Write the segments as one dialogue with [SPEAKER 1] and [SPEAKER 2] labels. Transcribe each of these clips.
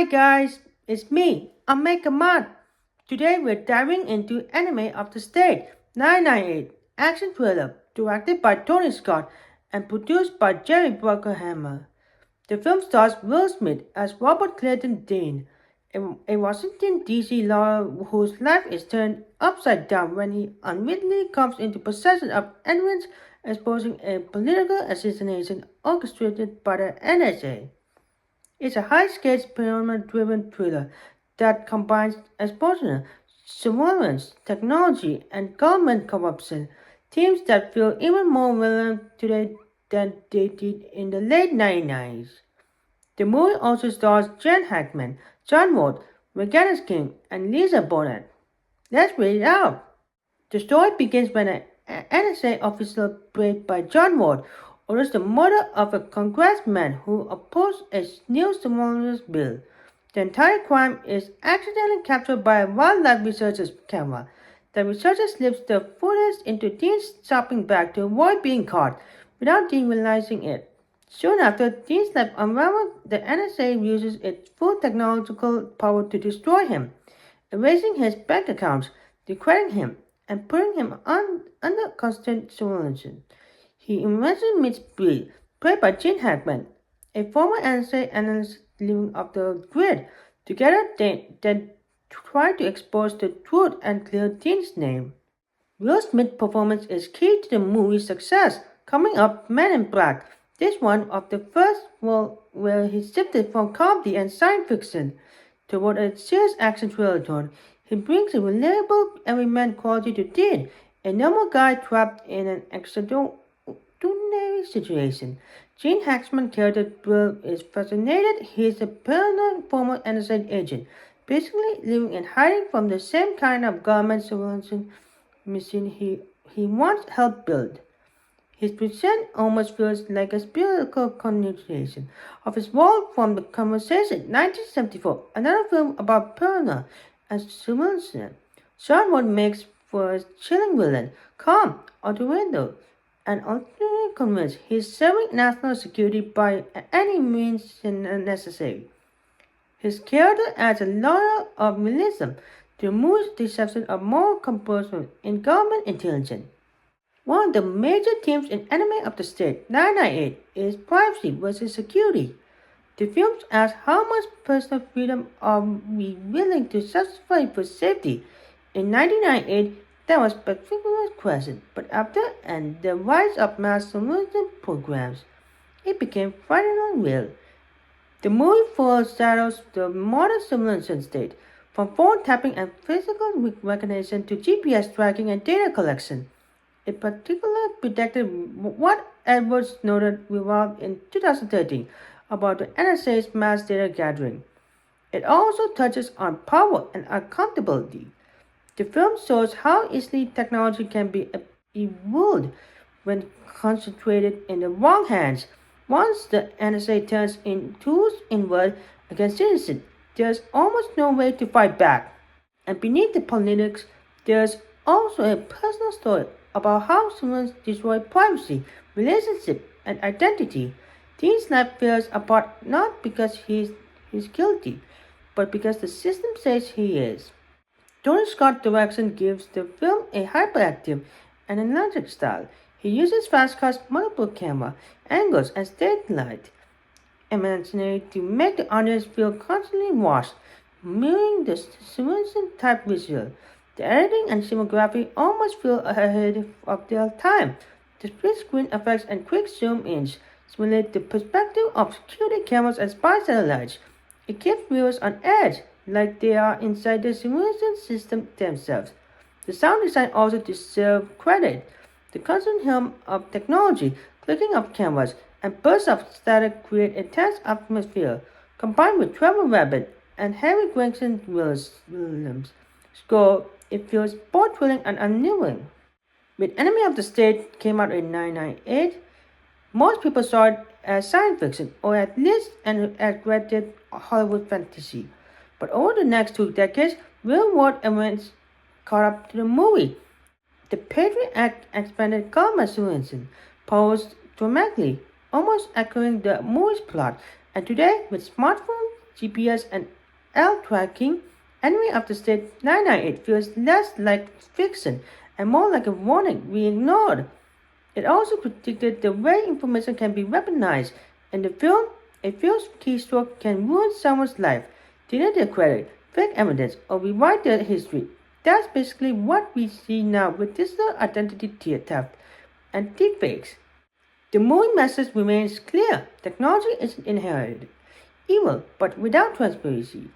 [SPEAKER 1] Hi guys, it's me, Ameka Man. Today we're diving into Anime of the State 998 action thriller directed by Tony Scott and produced by Jerry Bruckheimer. The film stars Will Smith as Robert Clayton Dean, a Washington D.C. lawyer whose life is turned upside down when he unwittingly comes into possession of evidence exposing a political assassination orchestrated by the NSA. It's a high-stakes, paranormal-driven thriller that combines exposure, surveillance, technology, and government corruption, themes that feel even more relevant today than they did in the late 1990s. The movie also stars Jen Hackman, John Ward, Regina King, and Lisa Bonet. Let's read it out. The story begins when an NSA officer played by John Ward orders the murder of a congressman who opposed a new surveillance bill. The entire crime is accidentally captured by a wildlife researcher's camera. The researcher slips the footage into Dean's shopping bag to avoid being caught, without Dean realizing it. Soon after Dean's life unravels, the NSA uses its full technological power to destroy him, erasing his bank accounts, declaring him, and putting him under constant surveillance. He eventually meets Bree, played by Gene Hackman, a former NSA analyst living off the grid. Together, they then try to expose the truth and clear Dean's name. Will Smith's performance is key to the movie's success. Coming up, Men in Black. This one of the first role where he shifted from comedy and science fiction toward a serious action thriller tone. He brings a relatable everyman quality to Dean, a normal guy trapped in an extraordinary situation. Gene Hackman's character Bill is fascinated. He is a paranoid former NSA agent, basically living in hiding from the same kind of government surveillance machine he once helped build. His present almost feels like a spiritual continuation of his role from The Conversation, 1974, another film about paranoia and surveillance. Sean Wood makes for a chilling villain, calm, out the window, and ultimately convinced he's serving national security by any means necessary. His character adds a layer of realism to the movie's deception of moral composure in government intelligence. One of the major themes in Anime of the State 998 is privacy versus security. The film asks how much personal freedom are we willing to sacrifice for safety. In 1998, that was a particular question, but after and the rise of mass surveillance programs, it became frighteningly real. The movie foreshadows the modern surveillance state, from phone tapping and physical recognition to GPS tracking and data collection. It particularly predicted what Edward Snowden revealed in 2013 about the NSA's mass data gathering. It also touches on power and accountability. The film shows how easily technology can be evolved when concentrated in the wrong hands. Once the NSA turns in tools inward against citizens, there's almost no way to fight back. And beneath the politics, there's also a personal story about how someone destroys privacy, relationship, and identity. Dean's life falls apart not because he's guilty, but because the system says he is. Tony Scott's direction gives the film a hyperactive and energetic style. He uses fast cuts, multiple camera angles, and stage light imaginary to make the audience feel constantly watched, mirroring the simulation type visual. The editing and cinematography almost feel ahead of their time. The split screen effects and quick zoom ins simulate the perspective of security cameras and spy satellites. It keeps viewers on edge, like they are inside the simulation system themselves. The sound design also deserves credit. The constant hum of technology, clicking of cameras, and bursts of static create a tense atmosphere, combined with Trevor Rabbit and Harry Gregson Williams' score. It feels both thrilling and unnerving. With Enemy of the State came out in 1998, most people saw it as science fiction or at least an exaggerated Hollywood fantasy. But over the next 2 decades, real-world events caught up to the movie. The Patriot Act expanded government surveillance powers dramatically, almost echoing the movie's plot. And today, with smartphones GPS and L tracking, Enemy of the State 998 feels less like fiction and more like a warning we ignored. It also predicted the way information can be weaponized. In the film, a few keystroke can ruin someone's life, delay their credit, fake evidence, or rewrite their history. That's basically what we see now with digital identity theft and deepfakes. The movie message remains clear. Technology isn't inherited evil, but without transparency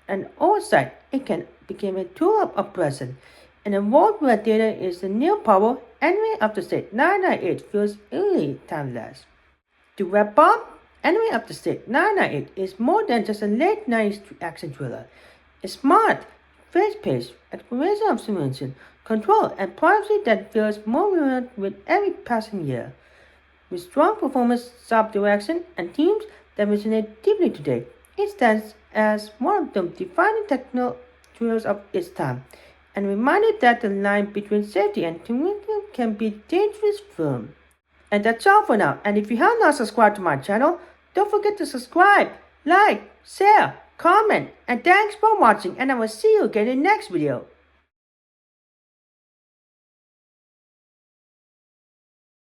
[SPEAKER 1] and oversight, it can become a tool of oppression. In a world where data is the new power, Enemy of the State 998 feels eerily timeless. To wrap up, Enemy of the State 998 is more than just a late 90s action thriller. It's smart, fast-paced exploration of simulation, control, and privacy that feels more relevant with every passing year. With strong performance, sharp direction, and themes that resonate deeply today, it stands as one of the defining techno thrillers of its time, and reminded that the line between safety and community can be dangerous firm. And that's all for now. And if you have not subscribed to my channel, don't forget to subscribe, like, share, comment, and thanks for watching. And I will see you again in the next video.